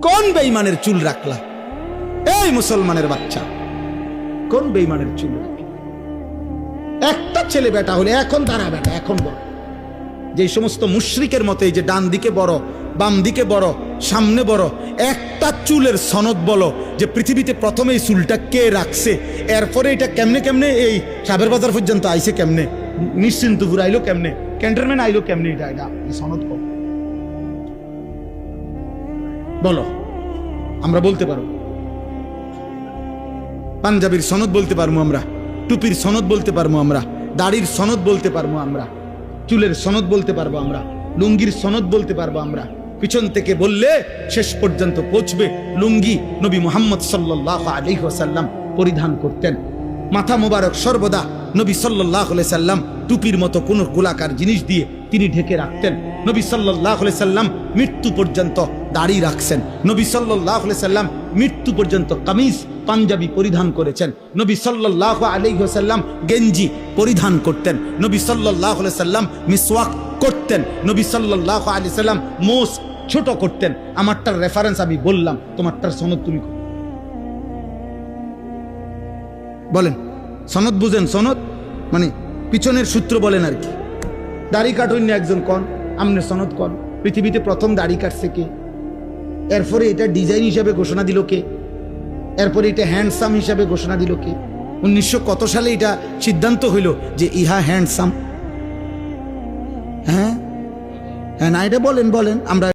কোন বেঈমানের চুল রাখলা? এই মুসলমানের বাচ্চা, কোন বেঈমানের চুল রাখলা? একটা ছেলে বেটা হলে এখন তারা বেটা, এখন বড়। যে সমস্ত মুশরিকের মতে যে ডান দিকে বড়, বাম দিকে বড়, সামনে বড়, একটা চুলের সনদ বলো যে পৃথিবীতে প্রথমে এই চুলটা কে রাখছে, এরপরে এটা কেমনে কেমনে এই সাবের বাজার পর্যন্ত আইছে, কেমনে নিশ্চিন্তপুর আইলো, কেমনে ক্যান্টনমেন্ট আইলো, কেমনে এটা সনদ কম বলো। আমরা বলতে পারবো, পাঞ্জাবির সনদ বলতে পারবো আমরা, টুপির সনদ বলতে পারবো আমরা, দাড়ির সনদ বলতে পারবো আমরা, চুলের সনদ বলতে পারবো আমরা, লুঙ্গির সনদ বলতে পারবো আমরা। পিছন থেকে বললে শেষ পর্যন্ত পৌঁছবে। লুঙ্গি নবী মুহাম্মদ সাল্লাল্লাহু আলাইহি ওয়াসাল্লাম পরিধান করতেন। মাথা মোবারক সর্বদা নবী সাল্লাল্লাহু আলাইহি সাল্লাম টুপির মতো কোন গোলাকার জিনিস দিয়ে তিনি ঢেকে রাখতেন। নবী সাল্লাল্লাহু আলাইহি সাল্লাম মৃত্যু পর্যন্ত দাড়ি রাখছেন। নবী সাল্লাল্লাহু আলাইহি সাল্লাম মৃত্যু পর্যন্ত কামিজ পাঞ্জাবি পরিধান করেছেন। নবী সাল্লাল্লাহু আলাইহি ওয়াসাল্লাম গেঞ্জি পরিধান করতেন। নবী সাল্লাল্লাহু আলাইহি সাল্লাম মিসওয়াক করতেন। নবী সাল্লাল্লাহু আলাইহি সাল্লাম মোস ছোট করতেন। আমারটার রেফারেন্স আমি বললাম, তোমারটার সনদ তুমি বলেন। সনদ বুঝেন? সনদ মানে পিছনের সূত্র বলেন আর কি। দাড়ি কাটুন না একজন কন, আমনে সনদ কন। পৃথিবীতে প্রথম দাড়ি কাটছে কে? এরপরে এটা ডিজাইন হিসাবে ঘোষণা দিল কে? এরপরে এটা হ্যান্ডসাম হিসাবে ঘোষণা দিল কে? 1900 কত সালে এটা সিদ্ধান্ত হইল যে ইহা হ্যান্ডসাম? হ্যাঁ হ্যাঁ, না এটা বলেন, আমরা